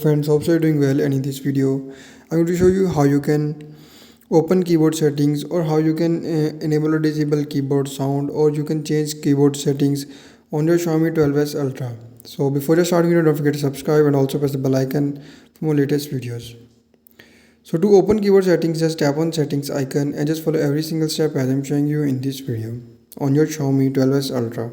Friends, hope you're doing well, and in this video I'm going to show you how you can open keyboard settings, or how you can enable or disable keyboard sound, or you can change keyboard settings on your Xiaomi 12S Ultra. So before just starting, don't forget to subscribe and also press the bell icon for more latest videos. So to open keyboard settings, just tap on settings icon and just follow every single step as I'm showing you in this video on your Xiaomi 12S Ultra.